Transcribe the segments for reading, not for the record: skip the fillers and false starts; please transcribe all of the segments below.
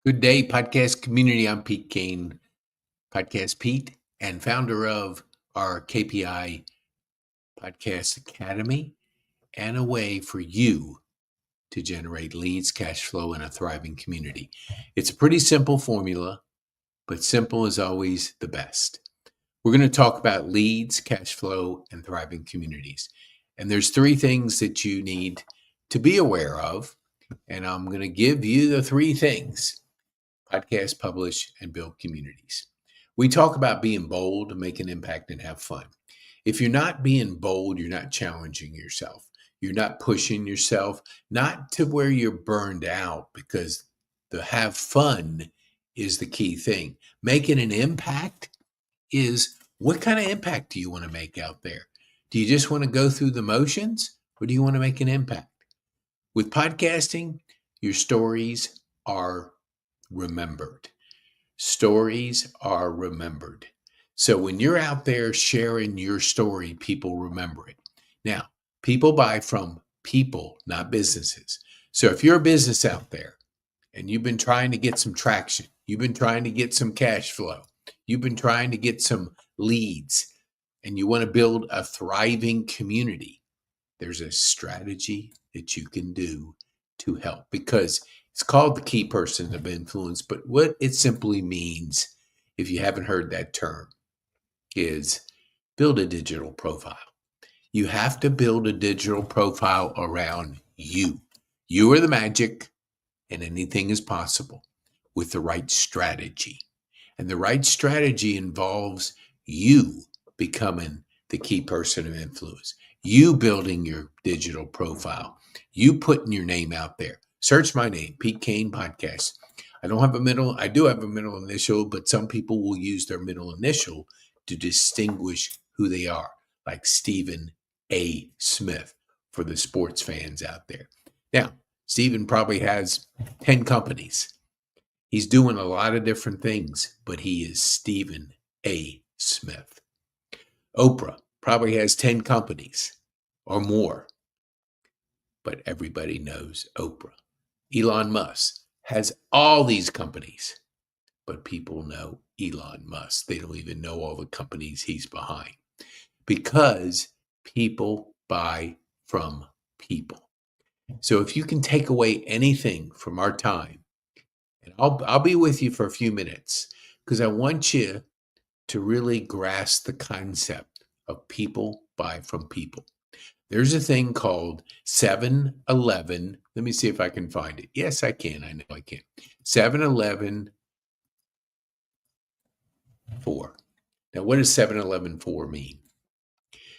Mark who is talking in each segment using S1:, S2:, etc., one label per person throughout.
S1: Good day, podcast community. I'm Pete Kane, Podcast Pete, and founder of our KPI Podcast Academy, and a way for you to generate leads, cash flow, and a thriving community. It's a pretty simple formula, but simple is always the best. We're going to talk about leads, cash flow, and thriving communities. And there's three things that you need to be aware of, and I'm going to give you the three things. Podcast, publish, and build communities. We talk about being bold, make an impact, and have fun. If you're not being bold, you're not challenging yourself. You're not pushing yourself, not to where you're burned out, because the have fun is the key thing. Making an impact is, what kind of impact do you want to make out there? Do you just want to go through the motions, or do you want to make an impact? With podcasting, your stories are remembered. Stories are remembered. So when you're out there sharing your story, people remember it. Now, people buy from people, not businesses. So if you're a business out there and you've been trying to get some traction, you've been trying to get some cash flow, you've been trying to get some leads, and you want to build a thriving community, there's a strategy that you can do to help, because it's called the key person of influence. But what it simply means, if you haven't heard that term, is build a digital profile. You have to build a digital profile around you. You are the magic, and anything is possible with the right strategy. And the right strategy involves you becoming the key person of influence, you building your digital profile, you putting your name out there. Search my name, Pete Kane Podcast. I do have a middle initial, but some people will use their middle initial to distinguish who they are, like Stephen A. Smith for the sports fans out there. Now, Stephen probably has 10 companies. He's doing a lot of different things, but he is Stephen A. Smith. Oprah probably has 10 companies or more, but everybody knows Oprah. Elon Musk has all these companies, but people know Elon Musk. They don't even know all the companies he's behind, because people buy from people. So if you can take away anything from our time, and I'll be with you for a few minutes, because I want you to really grasp the concept of people buy from people. There's a thing called 7-Eleven. Let me see if I can find it. Yes, I can. I know I can. 7-Eleven 4. Now, what does 7-Eleven 4 mean?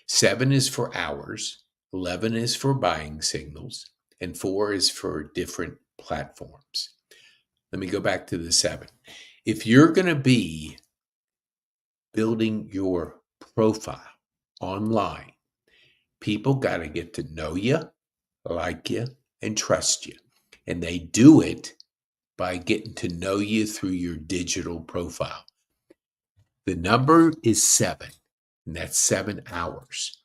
S1: 7 is for hours, 11 is for buying signals, and 4 is for different platforms. Let me go back to the 7. If you're going to be building your profile online, people got to get to know you, like you, and trust you. And they do it by getting to know you through your digital profile. The number is 7, and that's 7 hours.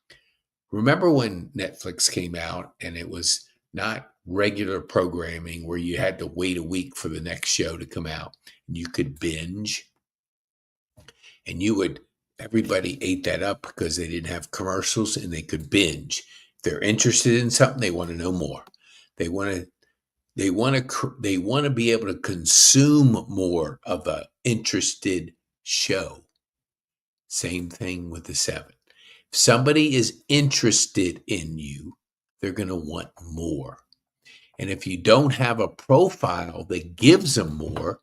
S1: Remember when Netflix came out and it was not regular programming where you had to wait a week for the next show to come out, and you could binge? And everybody ate that up because they didn't have commercials and they could binge. If they're interested in something, they want to know more. They want to be able to consume more of an interested show. Same thing with the 7. If somebody is interested in you, they're going to want more. And if you don't have a profile that gives them more,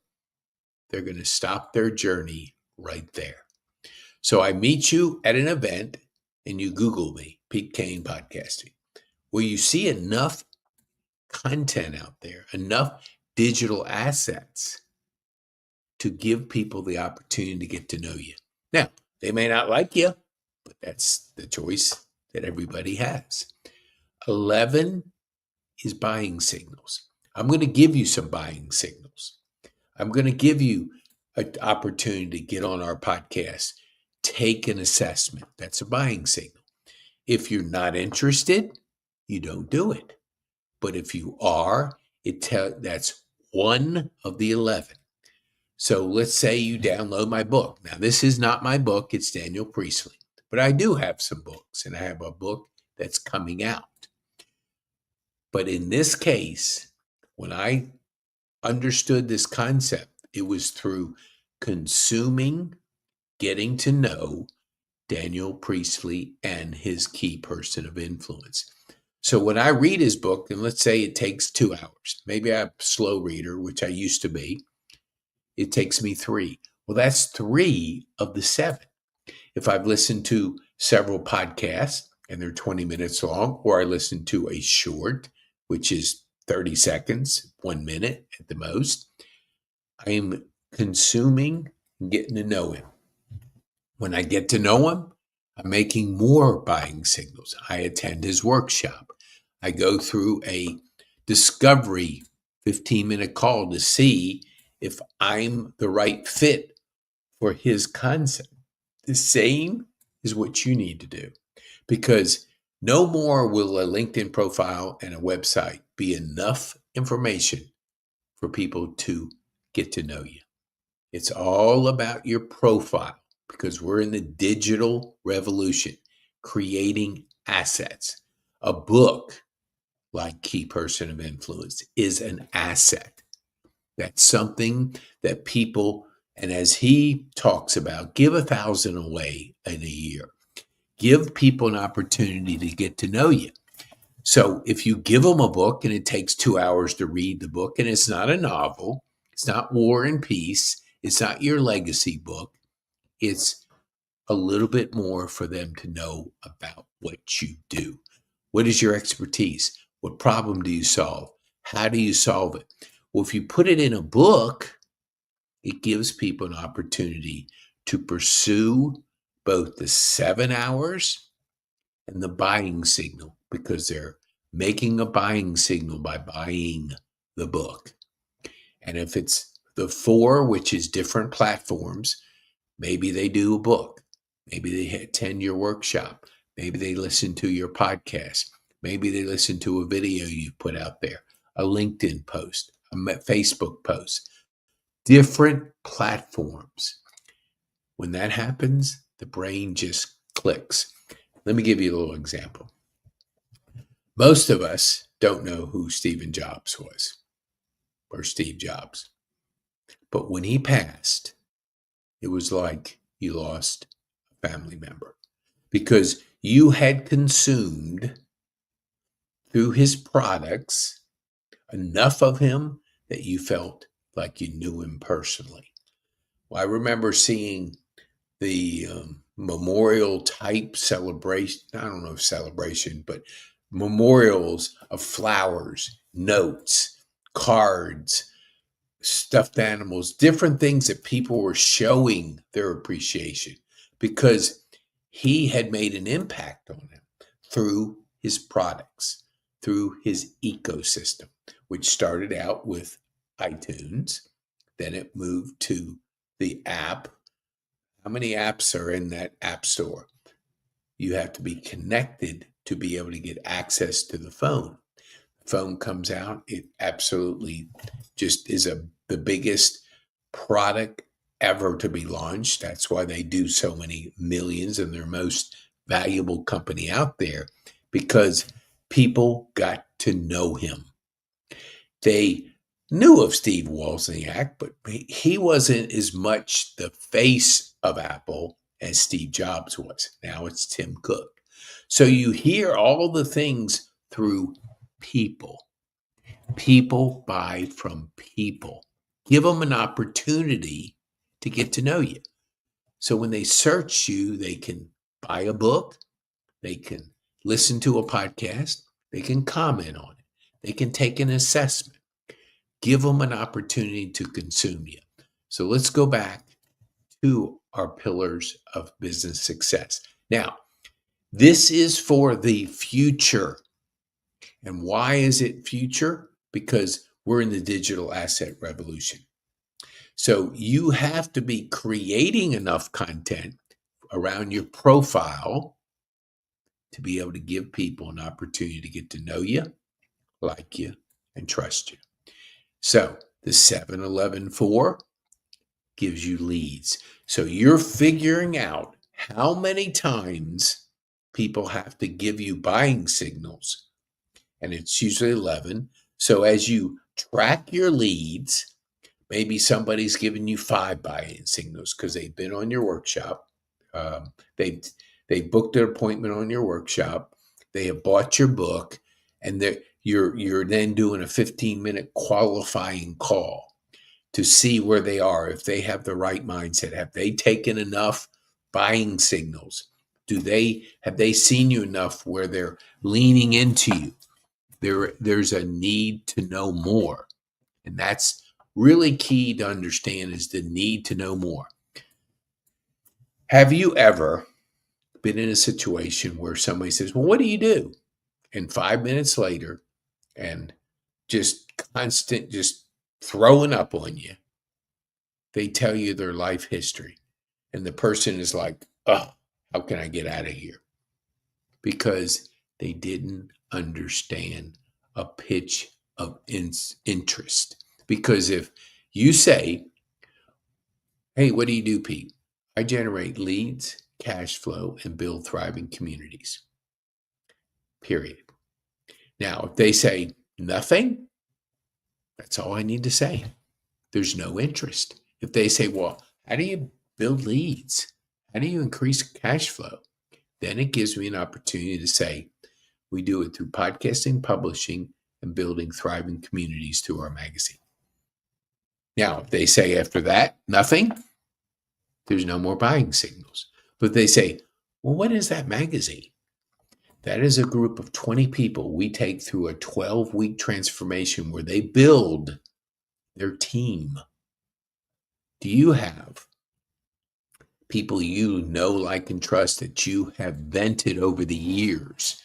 S1: they're going to stop their journey right there. So I meet you at an event and you Google me, Pete Kane Podcasting, where you see enough content out there, enough digital assets to give people the opportunity to get to know you. Now, they may not like you, but that's the choice that everybody has. 11 is buying signals. I'm going to give you some buying signals. I'm going to give you an opportunity to get on our podcast, take an assessment. That's a buying signal. If you're not interested, you don't do it. But if you are, that's one of the 11. So let's say you download my book. Now, this is not my book, it's Daniel Priestley, but I do have some books, and I have a book that's coming out. But in this case, when I understood this concept, it was through consuming, getting to know Daniel Priestley and his key person of influence. So when I read his book, and let's say it takes 2 hours, maybe I'm a slow reader, which I used to be, it takes me 3. Well, that's 3 of the 7. If I've listened to several podcasts and they're 20 minutes long, or I listen to a short, which is 30 seconds, 1 minute at the most, I am consuming and getting to know him. When I get to know him, I'm making more buying signals. I attend his workshop. I go through a discovery 15-minute call to see if I'm the right fit for his concept. The same is what you need to do, because no more will a LinkedIn profile and a website be enough information for people to get to know you. It's all about your profile, because we're in the digital revolution, creating assets. A book like Key Person of Influence is an asset. That's something that people, and as he talks about, give 1,000 away in a year. Give people an opportunity to get to know you. So if you give them a book and it takes 2 hours to read the book, and it's not a novel, it's not War and Peace, it's not your legacy book, it's a little bit more for them to know about what you do. What is your expertise? What problem do you solve? How do you solve it? Well, if you put it in a book, it gives people an opportunity to pursue both the 7 hours and the buying signal, because they're making a buying signal by buying the book. And if it's the 4, which is different platforms, maybe they do a book. Maybe they attend your workshop. Maybe they listen to your podcast. Maybe they listen to a video you put out there, a LinkedIn post, a Facebook post, different platforms. When that happens, the brain just clicks. Let me give you a little example. Most of us don't know who Steve Jobs was, or Steve Jobs. But when he passed, it was like you lost a family member, because you had consumed through his products enough of him that you felt like you knew him personally. Well, I remember seeing the memorial type celebration. I don't know if celebration, but memorials of flowers, notes, cards, stuffed animals, different things that people were showing their appreciation, because he had made an impact on them through his products, through his ecosystem, which started out with iTunes. Then it moved to the app. How many apps are in that app store? You have to be connected to be able to get access to the phone. The phone comes out, it absolutely just is the biggest product ever to be launched. That's why they do so many millions, and they're most valuable company out there, because people got to know him. They knew of Steve Wozniak, but he wasn't as much the face of Apple as Steve Jobs was. Now it's Tim Cook. So you hear all the things through people. People buy from people. Give them an opportunity to get to know you. So when they search you, they can buy a book, they can listen to a podcast, they can comment on it, they can take an assessment. Give them an opportunity to consume you. So let's go back to our pillars of business success. Now, this is for the future. And why is it future? Because we're in the digital asset revolution. So you have to be creating enough content around your profile to be able to give people an opportunity to get to know you, like you, and trust you. So The 7-Eleven 4 gives you leads. So you're figuring out how many times people have to give you buying signals, and it's usually 11. So as you track your leads, maybe somebody's given you 5 buy-in signals because they've been on your workshop. Um, they they booked an appointment on your workshop. They have bought your book, and you're then doing a 15-minute qualifying call to see where they are, if they have the right mindset. Have they taken enough buying signals? Have they seen you enough where they're leaning into you? There's a need to know more. And that's really key to understand, is the need to know more. Have you ever been in a situation where somebody says, well, what do you do? And 5 minutes later, and just constant, just throwing up on you, they tell you their life history. And the person is like, oh, how can I get out of here? Because they didn't understand a pitch of interest. Because if you say, hey, what do you do, Pete? I generate leads, cash flow, and build thriving communities. Period. Now, if they say nothing, that's all I need to say. There's no interest. If they say, well, how do you build leads? How do you increase cash flow? Then it gives me an opportunity to say, we do it through podcasting, publishing, and building thriving communities through our magazine. Now, if they say after that, nothing, there's no more buying signals. But they say, well, what is that magazine? That is a group of 20 people we take through a 12-week transformation where they build their team. Do you have people you know, like, and trust that you have vented over the years,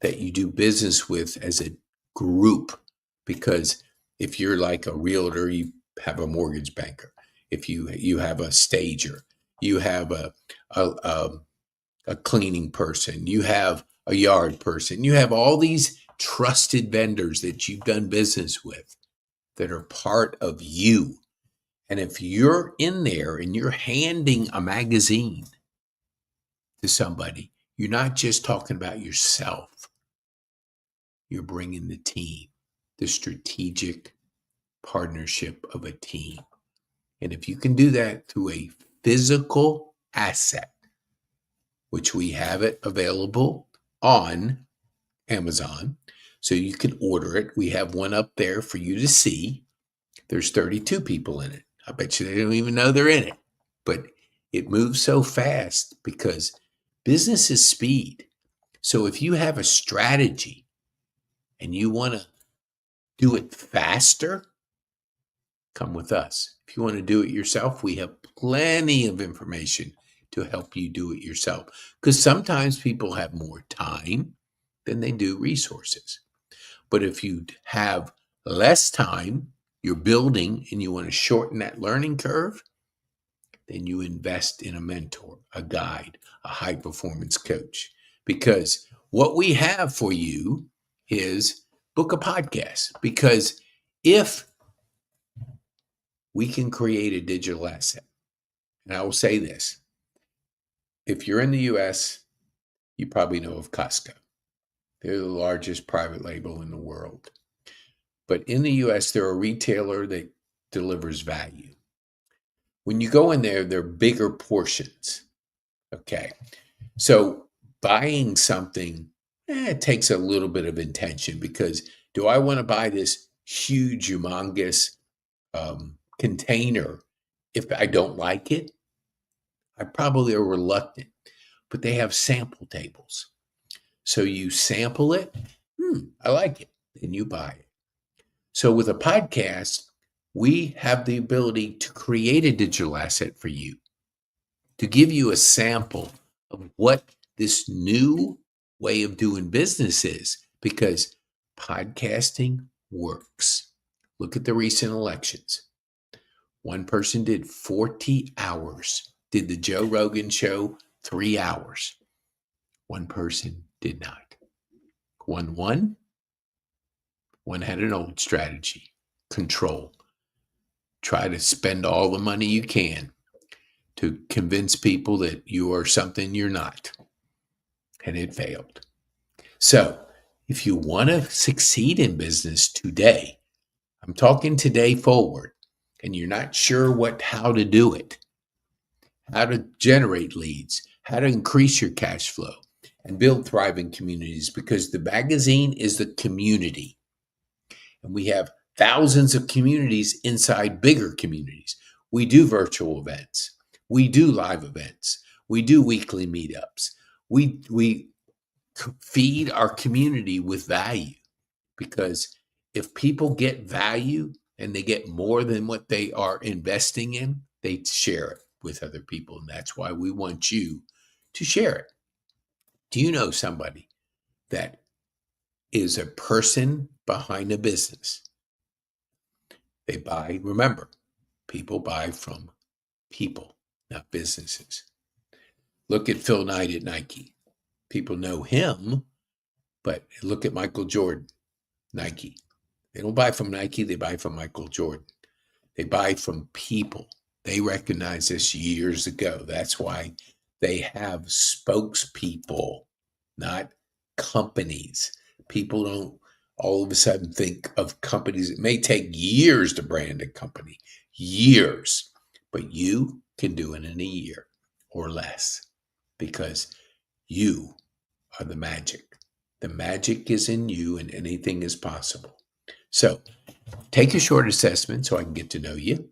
S1: that you do business with as a group? Because if you're like a realtor, you have a mortgage banker. If you have a stager, you have a cleaning person, you have a yard person, you have all these trusted vendors that you've done business with that are part of you. And if you're in there and you're handing a magazine to somebody, you're not just talking about yourself. You're bringing the team, the strategic partnership of a team. And if you can do that through a physical asset, which we have it available on Amazon, so you can order it. We have one up there for you to see. There's 32 people in it. I bet you they don't even know they're in it. But it moves so fast because business is speed. So if you have a strategy and you want to do it faster, come with us. If you want to do it yourself, we have plenty of information to help you do it yourself. Because sometimes people have more time than they do resources. But if you have less time, you're building, and you want to shorten that learning curve, then you invest in a mentor, a guide, a high performance coach. Because what we have for you is book a podcast. Because if we can create a digital asset, and I will say this, if you're in the US, you probably know of Costco. They're the largest private label in the world. But in the US, they're a retailer that delivers value. When you go in there, they're bigger portions. Okay. So buying something, it takes a little bit of intention, because do I want to buy this huge, humongous container if I don't like it? I probably are reluctant. But they have sample tables. So you sample it. I like it. Then you buy it. So with a podcast, we have the ability to create a digital asset for you, to give you a sample of what this new way of doing business is, because podcasting works. Look at the recent elections. One person did 40 hours, did the Joe Rogan show 3 hours. One person did not. One won. One had an old strategy, control. try to spend all the money you can to convince people that you are something you're not. And it failed. So if you want to succeed in business today, I'm talking today forward, and you're not sure how to do it, how to generate leads, how to increase your cash flow, and build thriving communities, because the magazine is the community. And we have thousands of communities inside bigger communities. We do virtual events. We do live events. We do weekly meetups. We feed our community with value, because if people get value and they get more than what they are investing in, they share it with other people. And that's why we want you to share it. Do you know somebody that is a person behind a business? They buy, remember, people buy from people, not businesses. Look at Phil Knight at Nike. People know him, but look at Michael Jordan, Nike. They don't buy from Nike, they buy from Michael Jordan. They buy from people. They recognized this years ago. That's why they have spokespeople, not companies. People don't all of a sudden think of companies. It may take years to brand a company, years, but you can do it in a year or less, because you are the magic. The magic is in you, and anything is possible. So take a short assessment so I can get to know you.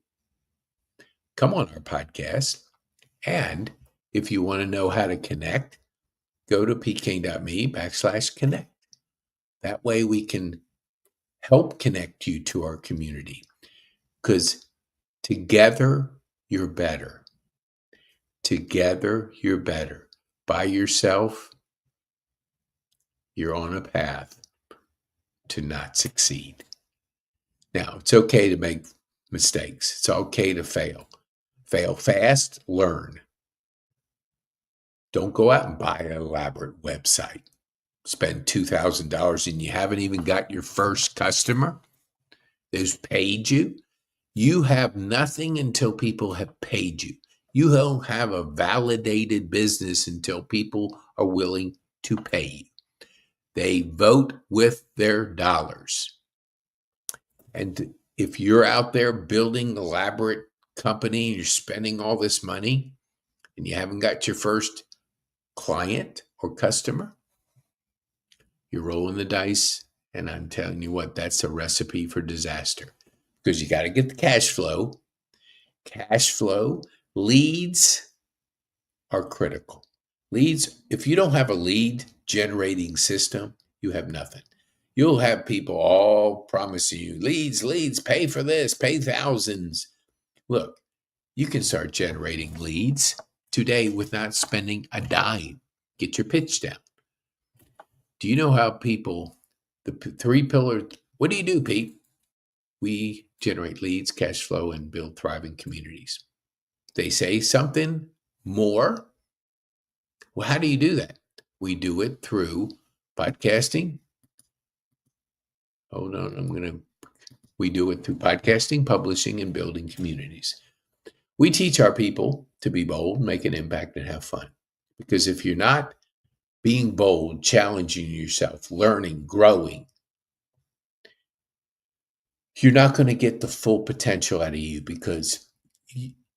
S1: Come on our podcast. And if you want to know how to connect, go to pking.me/connect. That way we can help connect you to our community, because together you're better. Together you're better. By yourself, you're on a path to not succeed. Now, it's okay to make mistakes. It's okay to fail. Fail fast, learn. Don't go out and buy an elaborate website. Spend $2,000 and you haven't even got your first customer who's paid you. You have nothing until people have paid you. You don't have a validated business until people are willing to pay you. They vote with their dollars. And if you're out there building an elaborate company, you're spending all this money, and you haven't got your first client or customer, you're rolling the dice. And I'm telling you what, that's a recipe for disaster, because you got to get the cash flow. Cash flow, leads are critical. Leads, if you don't have a lead generating system, you have nothing. You'll have people all promising you leads, pay for this, pay thousands. Look, you can start generating leads today without spending a dime. Get your pitch down. Do you know how people, the three pillars, what do you do, Pete? We generate leads, cash flow, and build thriving communities. They say something more. Well, how do you do that? We do it through podcasting. Hold on, we do it through podcasting, publishing, and building communities. We teach our people to be bold, make an impact, and have fun. Because if you're not being bold, challenging yourself, learning, growing, you're not going to get the full potential out of you, because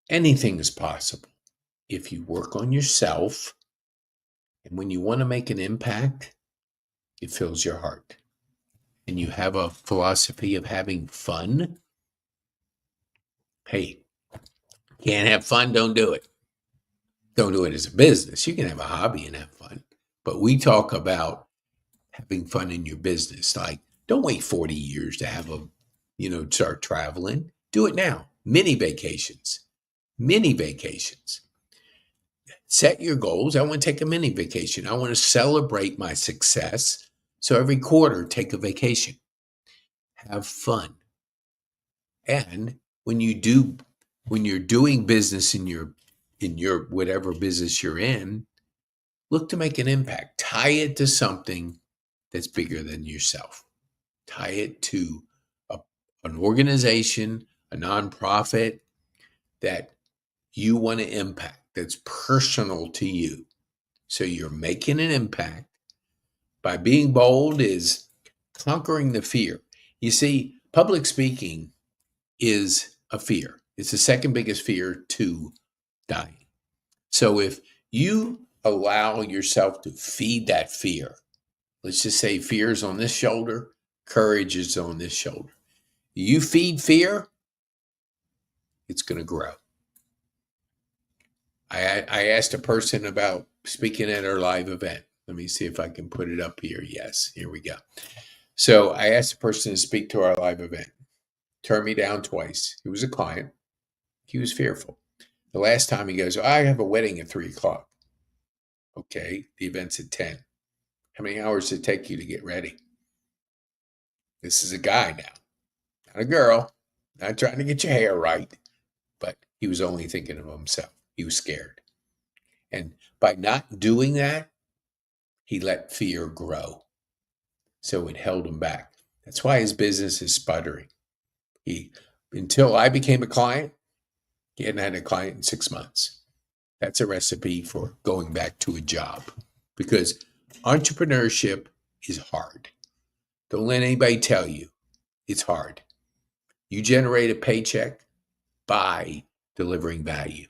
S1: anything is possible if you work on yourself. And when you want to make an impact, it fills your heart. And you have a philosophy of having fun. Hey, can't have fun, don't do it. Don't do it as a business. You can have a hobby and have fun. But we talk about having fun in your business. Like, don't wait 40 years to have start traveling. Do it now. Mini vacations. Set your goals. I want to take a mini vacation. I want to celebrate my success. So every quarter, take a vacation. Have fun. And when you're doing business in your whatever business you're in, look to make an impact. Tie it to something that's bigger than yourself. Tie it to an organization, a nonprofit that you want to impact, that's personal to you. So you're making an impact by being bold, is conquering the fear. You see, public speaking is a fear. It's the second biggest fear to dying. So if you allow yourself to feed that fear, let's just say fear is on this shoulder, courage is on this shoulder. You feed fear, it's going to grow. I asked a person about speaking at our live event. Let me see if I can put it up here. Yes, here we go. So I asked a person to speak to our live event. Turned me down twice. He was a client. He was fearful. The last time he goes, I have a wedding at 3:00. Okay, the event's at 10. How many hours does it take you to get ready? This is a guy now, not a girl, not trying to get your hair right, but he was only thinking of himself. He was scared. And by not doing that, he let fear grow. So it held him back. That's why his business is sputtering. Until I became a client, he hadn't had a client in 6 months. That's a recipe for going back to a job, because entrepreneurship is hard. Don't let anybody tell you it's hard. You generate a paycheck by delivering value.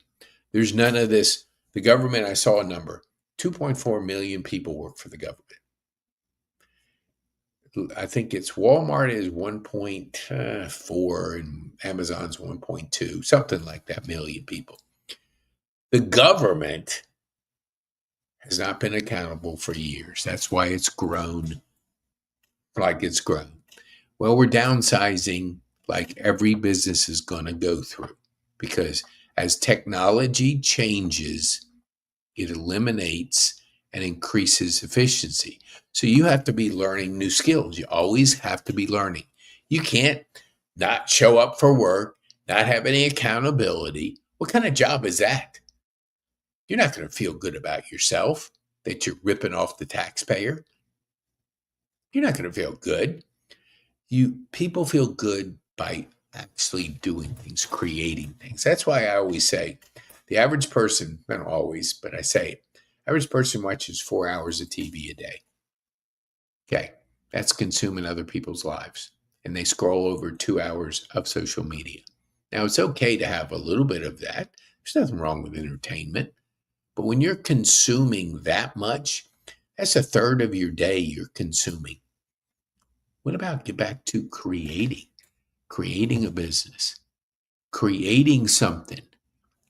S1: There's none of this. The government, I saw a number, 2.4 million people work for the government. I think it's Walmart is 1.4 and Amazon's 1.2, something like that, million people. The government has not been accountable for years. That's why it's grown like it's grown. Well, we're downsizing like every business is going to go through, because as technology changes, it eliminates and increases efficiency. So you have to be learning new skills. You always have to be learning. You can't not show up for work, not have any accountability. What kind of job is that? You're not going to feel good about yourself that you're ripping off the taxpayer. You're not going to feel good. People feel good by actually doing things, creating things. That's why I always say the average person, not always, but I say it, average person watches 4 hours of TV a day. Okay, that's consuming other people's lives. And they scroll over 2 hours of social media. Now, it's okay to have a little bit of that. There's nothing wrong with entertainment. But when you're consuming that much, that's a third of your day you're consuming. What about get back to creating a business, creating something?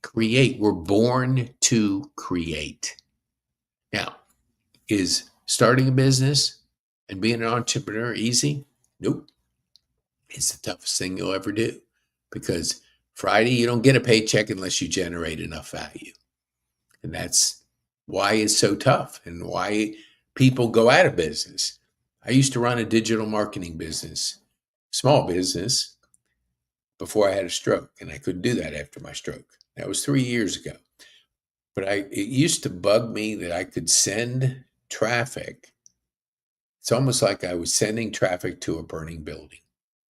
S1: Create. We're born to create. Now, is starting a business and being an entrepreneur easy? Nope. It's the toughest thing you'll ever do, because Friday, you don't get a paycheck unless you generate enough value. And that's why it's so tough and why people go out of business. I used to run a digital marketing business, small business, before I had a stroke, and I couldn't do that after my stroke. That was 3 years ago. But it used to bug me that I could send traffic. It's almost like I was sending traffic to a burning building,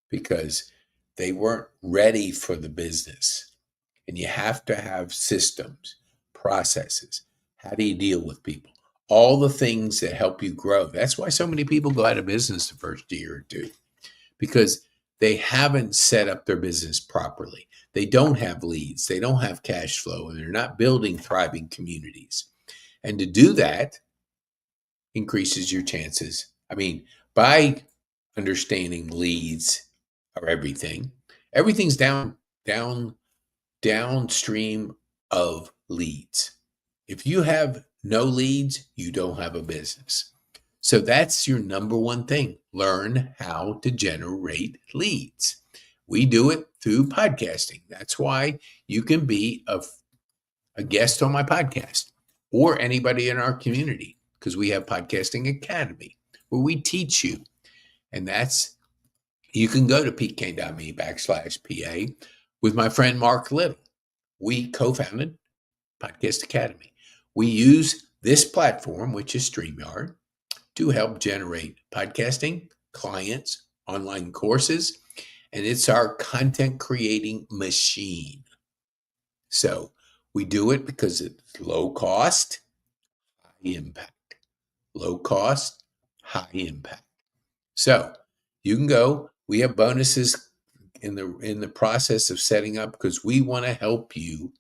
S1: because they weren't ready for the business. And you have to have systems, processes. How do you deal with people? All the things that help you grow. That's why so many people go out of business the first year or two, because they haven't set up their business properly. They don't have leads. They don't have cash flow, and they're not building thriving communities. And to do that increases your chances. I mean, by understanding leads are everything. Everything's downstream of leads. If you have no leads, you don't have a business. So that's your number one thing. Learn how to generate leads. We do it through podcasting. That's why you can be a guest on my podcast, or anybody in our community, because we have Podcasting Academy where we teach you. And you can go to petekane.me/PA with my friend Mark Little. We co-founded Podcast Academy. We use this platform, which is StreamYard, to help generate podcasting, clients, online courses, and it's our content creating machine. So we do it because it's low cost, high impact. Low cost, high impact. So you can go. We have bonuses in the process of setting up because we want to help you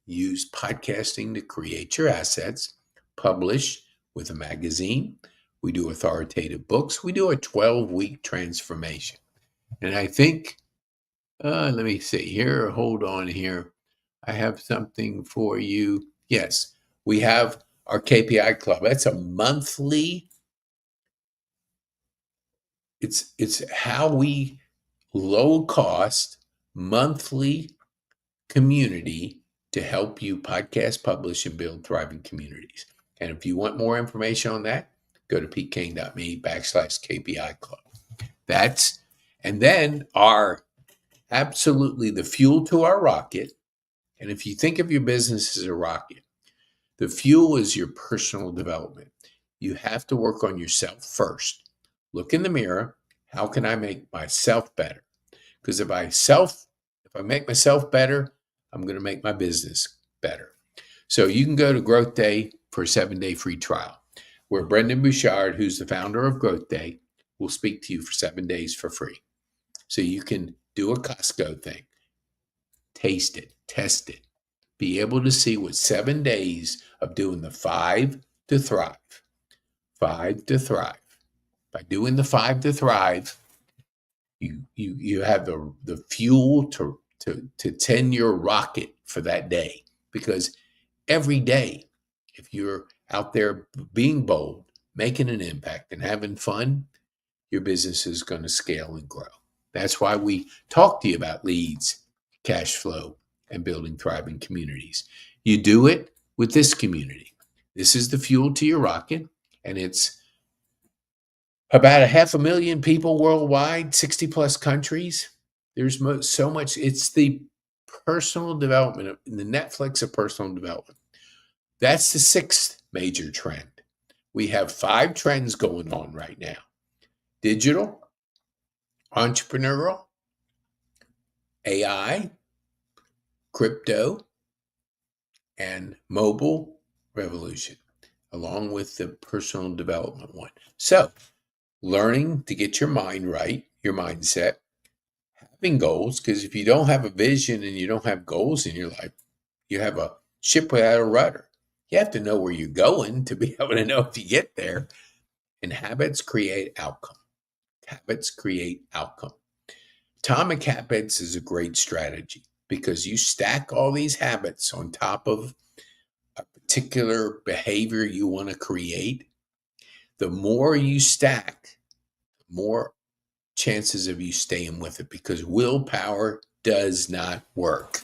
S1: use podcasting to create your assets, publish with a magazine. We do authoritative books. We do a 12-week transformation. And I think, let me see here. Hold on here. I have something for you. Yes, we have our KPI Club. That's a monthly. It's how we low cost monthly community to help you podcast, publish, and build thriving communities. And if you want more information on that, go to petekane.me/KPI Club. And then absolutely the fuel to our rocket. And if you think of your business as a rocket, the fuel is your personal development. You have to work on yourself first. Look in the mirror. How can I make myself better? Because if I make myself better, I'm going to make my business better. So you can go to Growth Day for a 7-day free trial, where Brendan Bouchard, who's the founder of Growth Day, will speak to you for 7 days for free. So you can do a Costco thing, taste it, test it, be able to see what 7 days of doing the 5 to thrive. 5 to thrive. By doing the 5 to thrive, you have the fuel to tend your rocket for that day. Because every day, if you're out there being bold, making an impact, and having fun, your business is going to scale and grow. That's why we talk to you about leads, cash flow, and building thriving communities. You do it with this community. This is the fuel to your rocket, and it's about 500,000 people worldwide, 60 plus countries. There's so much. It's the personal development, the Netflix of personal development. That's the 6th major trend. We have 5 trends going on right now: digital, entrepreneurial, AI, crypto, and mobile revolution, along with the personal development one. So, learning to get your mind right, your mindset, having goals, because if you don't have a vision and you don't have goals in your life, you have a ship without a rudder. You have to know where you're going to be able to know if you get there. And habits create outcome. Habits create outcome. Atomic habits is a great strategy because you stack all these habits on top of a particular behavior you want to create. The more you stack, the more chances of you staying with it, because willpower does not work.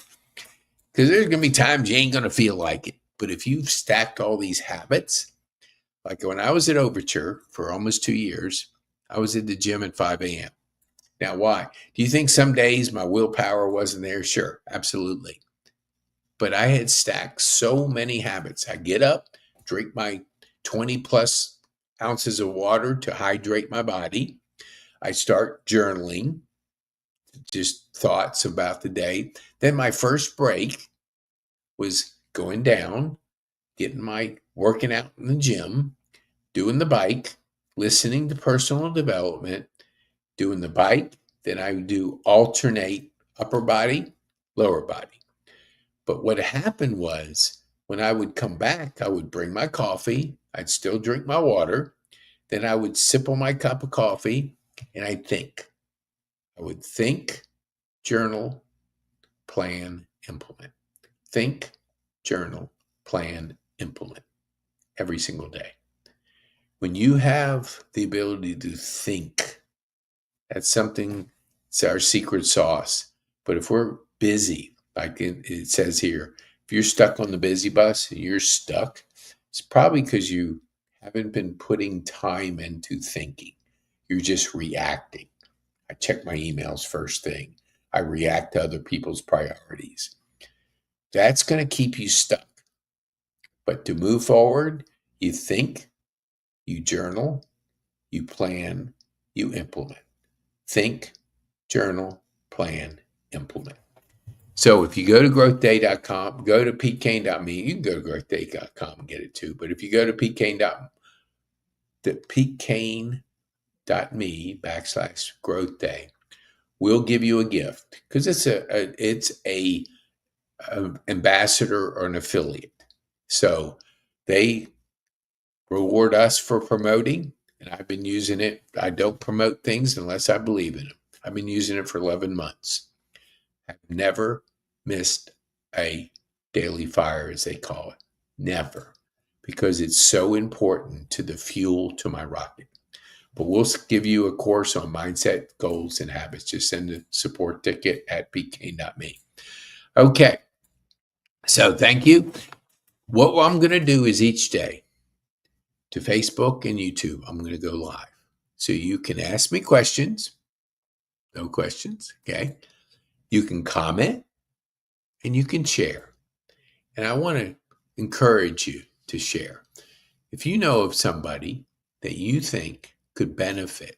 S1: Because there's going to be times you ain't going to feel like it. But if you've stacked all these habits, like when I was at Overture for almost 2 years, I was at the gym at 5 a.m. Now, why? Do you think some days my willpower wasn't there? Sure, absolutely. But I had stacked so many habits. I get up, drink my 20 plus ounces of water to hydrate my body. I start journaling, just thoughts about the day. Then my first break was going down, working out in the gym, doing the bike, listening to personal development, doing the bike. Then I would do alternate upper body, lower body. But what happened was when I would come back, I would bring my coffee. I'd still drink my water. Then I would sip on my cup of coffee and I'd think. I would think, journal, plan, implement. Think, journal, plan, implement every single day. When you have the ability to think, it's our secret sauce. But if we're busy, like it says here, if you're stuck on the busy bus and you're stuck, it's probably because you haven't been putting time into thinking. You're just reacting. I check my emails first thing. I react to other people's priorities. That's going to keep you stuck. But to move forward, you think, you journal, you plan, you implement. Think, journal, plan, implement. So if you go to growthday.com, go to petekane.me, you can go to growthday.com and get it too. But if you go to petekane.me/growthday, we'll give you a gift because it's a ambassador or an affiliate. So they reward us for promoting, and I've been using it. I don't promote things unless I believe in them. I've been using it for 11 months. I've never missed a daily fire, as they call it. Never. Because it's so important to the fuel to my rocket. But we'll give you a course on mindset, goals, and habits. Just send a support ticket at petekane.me. Okay. So thank you. What I'm going to do is each day to Facebook and YouTube, I'm going to go live. So you can ask me questions. No questions. Okay. You can comment and you can share. And I want to encourage you to share. If you know of somebody that you think could benefit,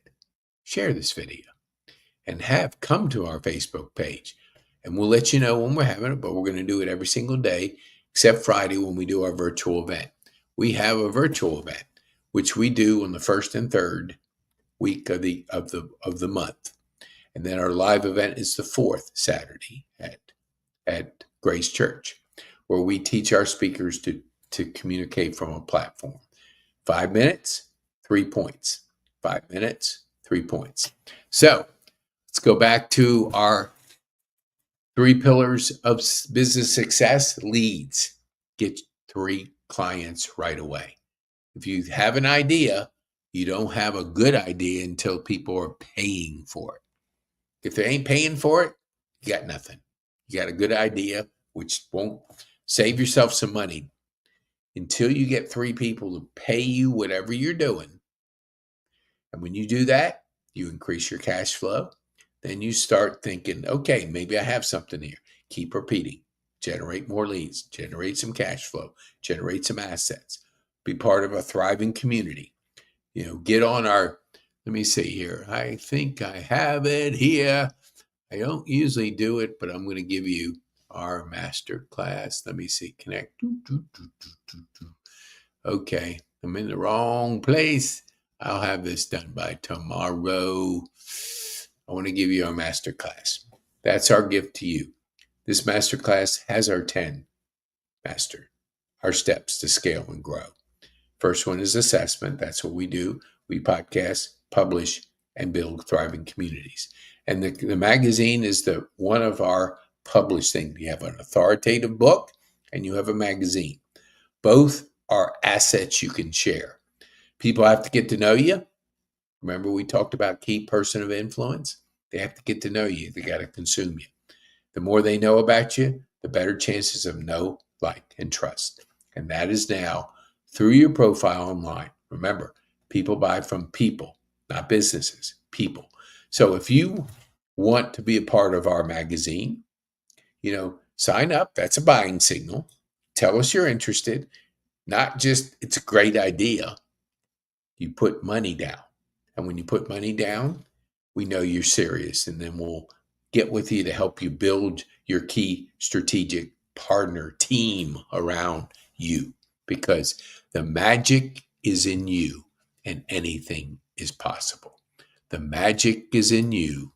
S1: share this video and have come to our Facebook page. And we'll let you know when we're having it, but we're going to do it every single day, except Friday when we do our virtual event. We have a virtual event, which we do on the first and third week of the month. And then our live event is the fourth Saturday at Grace Church, where we teach our speakers to communicate from a platform. 5 minutes, 3 points. 5 minutes, 3 points. So let's go back to our 3 pillars of business success. Leads. Get 3 clients right away. If you have an idea, you don't have a good idea until people are paying for it. If they ain't paying for it, you got nothing. You got a good idea, which won't save yourself some money. Until you get 3 people to pay you whatever you're doing. And when you do that, you increase your cash flow. Then you start thinking, okay, maybe I have something here. Keep repeating. Generate more leads. Generate some cash flow. Generate some assets. Be part of a thriving community. Get on our, let me see here. I think I have it here. I don't usually do it, but I'm going to give you our master class. Let me see. Connect. Okay. I'm in the wrong place. I'll have this done by tomorrow. I want to give you our master class. That's our gift to you. This master class has our 10 our steps to scale and grow. First one is assessment. That's what we do. We podcast, publish, and build thriving communities. And the magazine is one of our published things. You have an authoritative book and you have a magazine. Both are assets you can share. People have to get to know you. Remember we talked about key person of influence? They have to get to know you. They got to consume you. The more they know about you, the better chances of know, like, and trust. And that is now through your profile online. Remember, people buy from people, not businesses, people. So if you want to be a part of our magazine, sign up. That's a buying signal. Tell us you're interested. Not just it's a great idea. You put money down. And when you put money down, we know you're serious. And then we'll get with you to help you build your key strategic partner team around you. Because the magic is in you and anything is possible. The magic is in you